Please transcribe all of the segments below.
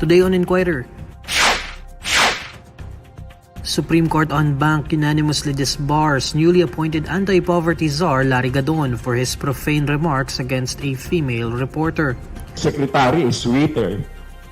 Today on Inquirer, Supreme Court on Bank unanimously disbars newly appointed anti-poverty czar Larry Gadon for his profane remarks against a female reporter. Secretary is sweeter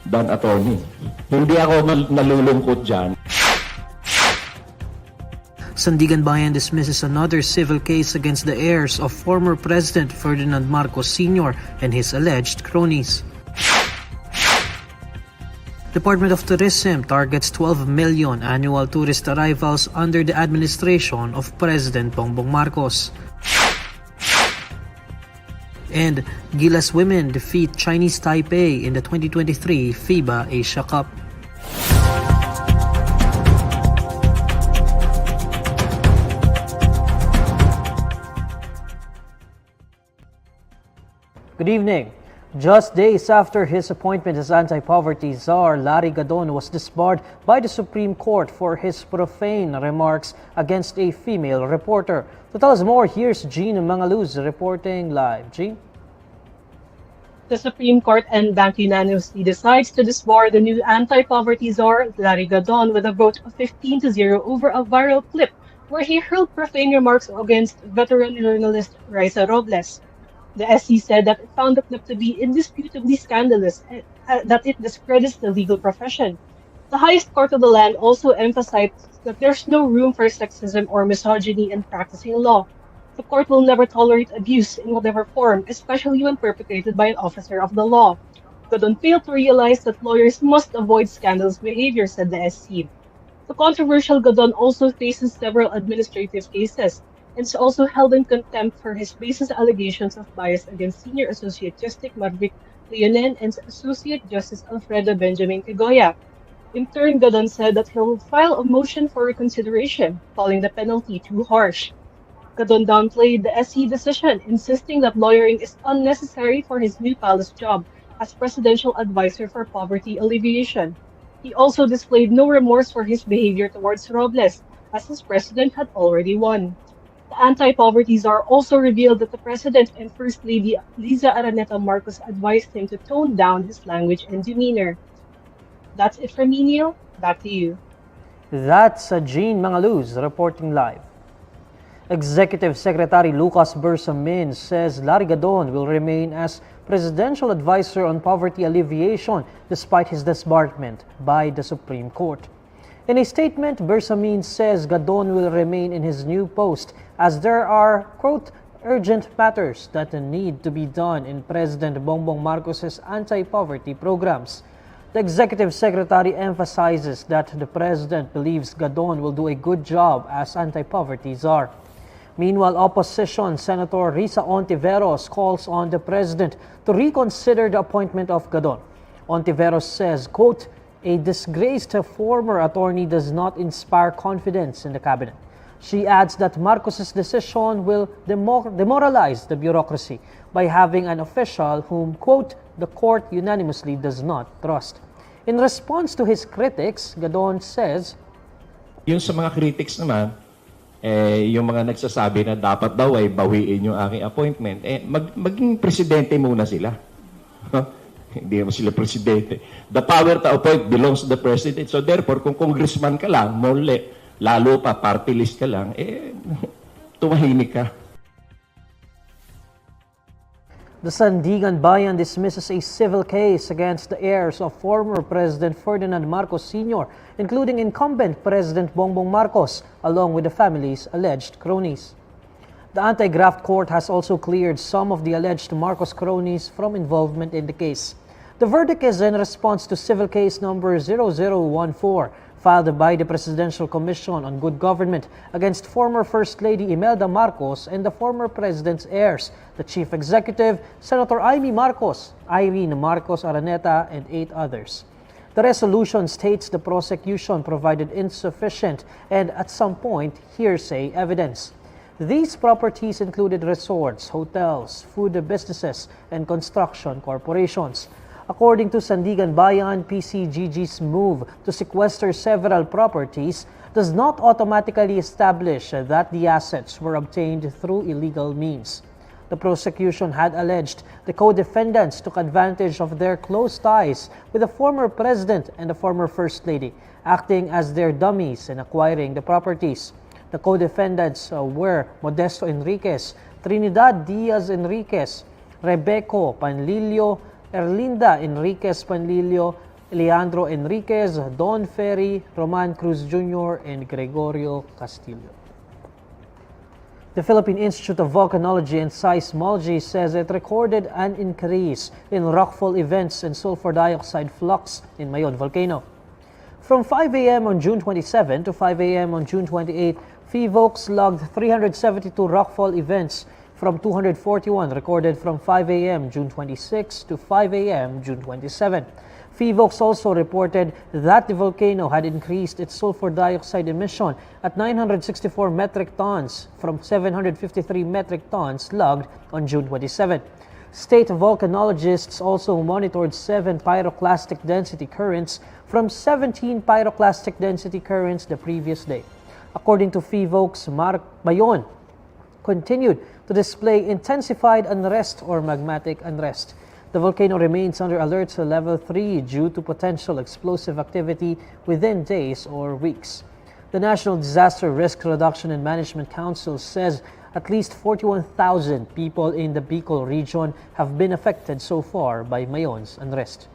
than attorney. Hindi ako nalulungkot dyan. Sandiganbayan dismisses another civil case against the heirs of former President Ferdinand Marcos Sr. and his alleged cronies. Department of Tourism targets 12 million annual tourist arrivals under the administration of President Bongbong Marcos. And Gilas Women defeat Chinese Taipei in the 2023 Fiba Asia Cup. Good evening. Just days after his appointment as anti-poverty czar, Larry Gadon was disbarred by the Supreme Court for his profane remarks against a female reporter. To tell us more, here's Jean Mangaluz reporting live. Jean? The Supreme Court and Bank unanimously decides to disbar the new anti-poverty czar, Larry Gadon, with a vote of 15-0 over a viral clip where he hurled profane remarks against veteran journalist Raisa Robles. The SC said that it found the clip to be indisputably scandalous and that it discredits the legal profession. The highest court of the land also emphasized that there's no room for sexism or misogyny in practicing law. The court will never tolerate abuse in whatever form, especially when perpetrated by an officer of the law. Gadon failed to realize that lawyers must avoid scandalous behavior, said the SC. The controversial Gadon also faces several administrative cases and is also held in contempt for his baseless allegations of bias against Senior Associate Justice Marvic Leonen and Associate Justice Alfredo Benjamin Kegoya. In turn, Gadon said that he'll file a motion for reconsideration, calling the penalty too harsh. Gadon downplayed the SC decision, insisting that lawyering is unnecessary for his new palace job as Presidential Advisor for Poverty Alleviation. He also displayed no remorse for his behavior towards Robles, as his president had already won. The anti-poverty czar also revealed that the President and First Lady Liza Araneta Marcos advised him to tone down his language and demeanor. That's it from me, Neil. Back to you. That's Jean Mangaluz reporting live. Executive Secretary Lucas Bersamin says Larry Gadon will remain as Presidential Advisor on Poverty Alleviation despite his disbarment by the Supreme Court. In a statement, Bersamin says Gadon will remain in his new post as there are, quote, urgent matters that need to be done in President Bongbong Marcos' anti-poverty programs. The Executive Secretary emphasizes that the President believes Gadon will do a good job as anti-poverty czar. Meanwhile, Opposition Senator Risa Hontiveros calls on the President to reconsider the appointment of Gadon. Hontiveros says, quote, a disgraced former attorney does not inspire confidence in the cabinet. She adds that Marcos' decision will demoralize the bureaucracy by having an official whom, quote, the court unanimously does not trust. In response to his critics, Gadon says, Yung sa mga critics naman, yung mga nagsasabi na dapat daw ay bawiin yung aking appointment, maging presidente muna sila. Hindi naman sila presidente. The power to appoint belongs to the president. So therefore, kung congressman ka lang, lalo pa party list ka lang, tumahimik ka. The Sandiganbayan dismisses a civil case against the heirs of former President Ferdinand Marcos Sr., including incumbent President Bongbong Marcos, along with the family's alleged cronies. The Antigraft court has also cleared some of the alleged Marcos cronies from involvement in the case. The verdict is in response to civil case number 0014, filed by the Presidential Commission on Good Government against former First Lady Imelda Marcos and the former President's heirs, the Chief Executive, Senator Irene Marcos Araneta, and 8 others. The resolution states the prosecution provided insufficient and, at some point, hearsay evidence. These properties included resorts, hotels, food businesses, and construction corporations. According to Sandiganbayan, PCGG's move to sequester several properties does not automatically establish that the assets were obtained through illegal means. The prosecution had alleged the co-defendants took advantage of their close ties with the former president and the former first lady, acting as their dummies in acquiring the properties. The co-defendants were Modesto Enriquez, Trinidad Diaz Enriquez, Rebeco Panlilio, Erlinda Enriquez Panlilio, Leandro Enriquez, Don Ferry, Roman Cruz Jr., and Gregorio Castillo. The Philippine Institute of Volcanology and Seismology says it recorded an increase in rockfall events and sulfur dioxide flux in Mayon Volcano. From 5 a.m. on June 27 to 5 a.m. on June 28, Phivolcs logged 372 rockfall events from 241 recorded from 5 a.m. June 26 to 5 a.m. June 27. Phivolcs also reported that the volcano had increased its sulfur dioxide emission at 964 metric tons from 753 metric tons logged on June 27. State volcanologists also monitored 7 pyroclastic density currents from 17 pyroclastic density currents the previous day. According to Phivolcs, Mayon continued to display intensified unrest or magmatic unrest. The volcano remains under alert level 3 due to potential explosive activity within days or weeks. The National Disaster Risk Reduction and Management Council says at least 41,000 people in the Bicol region have been affected so far by Mayon's unrest.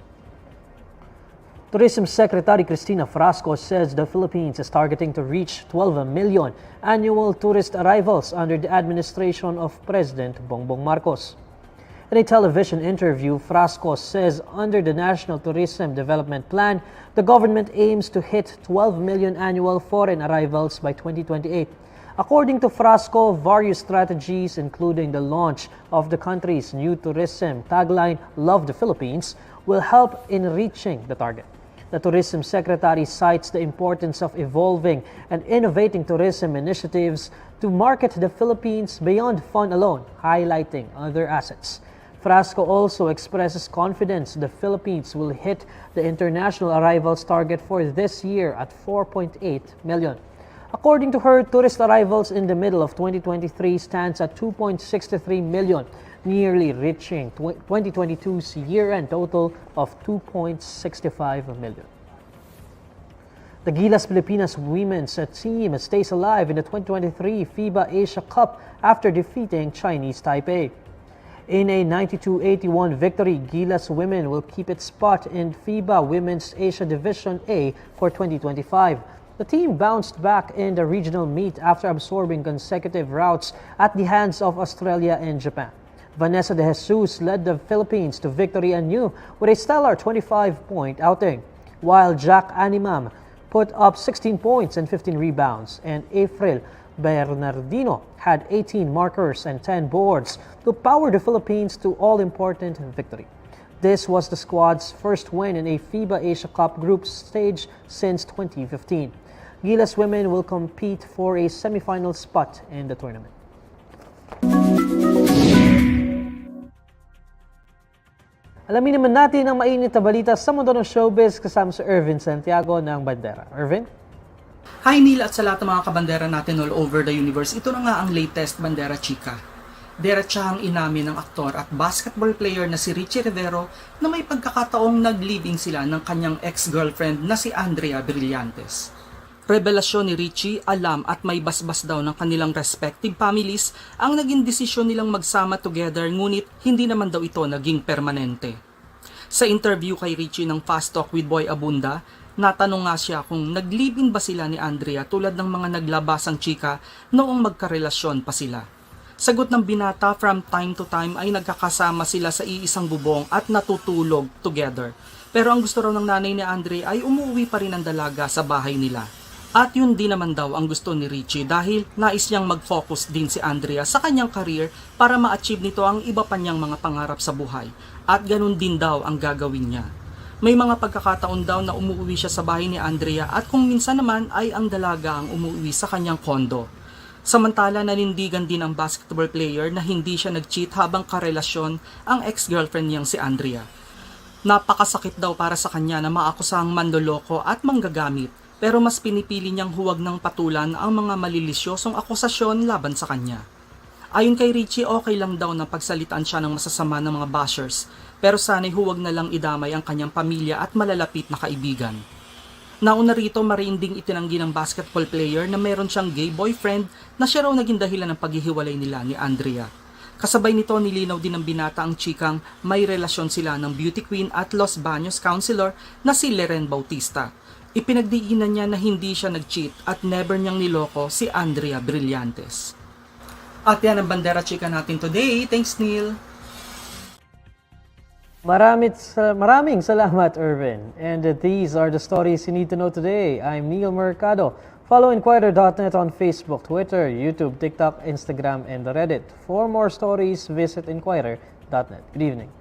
Tourism Secretary Christina Frasco says the Philippines is targeting to reach 12 million annual tourist arrivals under the administration of President Bongbong Marcos. In a television interview, Frasco says under the National Tourism Development Plan, the government aims to hit 12 million annual foreign arrivals by 2028. According to Frasco, various strategies, including the launch of the country's new tourism tagline, Love the Philippines, will help in reaching the target. The Tourism Secretary cites the importance of evolving and innovating tourism initiatives to market the Philippines beyond fun alone, highlighting other assets. Frasco also expresses confidence the Philippines will hit the international arrivals target for this year at 4.8 million. According to her, tourist arrivals in the middle of 2023 stands at 2.63 million, nearly reaching 2022's year-end total of 2.65 million. The Gilas Women's team stays alive in the 2023 Fiba Asia Cup after defeating Chinese Taipei. In a 92-81 victory, Gilas Women will keep its spot in Fiba Women's Asia Division A for 2025. The team bounced back in the regional meet after absorbing consecutive routs at the hands of Australia and Japan. Vanessa De Jesus led the Philippines to victory anew with a stellar 25-point outing, while Jack Animam put up 16 points and 15 rebounds, and April Bernardino had 18 markers and 10 boards to power the Philippines to all-important victory. This was the squad's first win in a FIBA Asia Cup group stage since 2015. Gilas Women will compete for a semifinal spot in the tournament. Alamin naman natin ang mainit na balita sa mundo ng showbiz kasama si Irvin Santiago ng Bandera. Irvin? Hi Neil at sa lahat ng mga kabandera natin all over the universe. Ito na nga ang latest Bandera Chika. Diretsahang inamin ng aktor at basketball player na si Richie Rivero na may pagkakataong nag-live-in sila ng kanyang ex-girlfriend na si Andrea Brillantes. Revelasyon ni Richie, alam at may basbas daw ng kanilang respective families ang naging desisyon nilang magsama together ngunit hindi naman daw ito naging permanente. Sa interview kay Richie ng Fast Talk with Boy Abunda, natanong nga siya kung nag-live-in ba sila ni Andrea tulad ng mga naglabasang chika noong magkarelasyon pa sila. Sagot ng binata, from time to time ay nagkakasama sila sa iisang bubong at natutulog together. Pero ang gusto raw ng nanay ni Andrea ay umuwi pa rin ang dalaga sa bahay nila. At yun din naman daw ang gusto ni Richie dahil nais niyang mag-focus din si Andrea sa kanyang career para ma-achieve nito ang iba pa niyang mga pangarap sa buhay. At ganun din daw ang gagawin niya. May mga pagkakataon daw na umuwi siya sa bahay ni Andrea at kung minsan naman ay ang dalaga ang umuwi sa kanyang kondo. Samantala nanindigan din ang basketball player na hindi siya nag-cheat habang karelasyon ang ex-girlfriend niyang si Andrea. Napakasakit daw para sa kanya na maakusang manloloko at manggagamit. Pero mas pinipili niyang huwag ng patulan ang mga malilisyosong akusasyon laban sa kanya. Ayon kay Richie, okay lang daw na pagsalitaan siya ng masasama ng mga bashers, pero sana'y huwag na lang idamay ang kanyang pamilya at malalapit na kaibigan. Nauna rito, marinding itinanggi ng basketball player na meron siyang gay boyfriend na siya raw naging dahilan ng paghihiwalay nila ni Andrea. Kasabay nito, nilinaw din ng binata ang chikang may relasyon sila ng beauty queen at Los Baños counselor na si Leren Bautista. Ipinagdiinan niya na hindi siya nag-cheat at never niyang niloko si Andrea Brillantes. At yan ang bandera chika natin today. Thanks, Neil. Maraming salamat, Irvin. And these are the stories you need to know today. I'm Neil Mercado. Follow INQUIRER.net on Facebook, Twitter, YouTube, TikTok, Instagram, and Reddit. For more stories, visit INQUIRER.net. Good evening.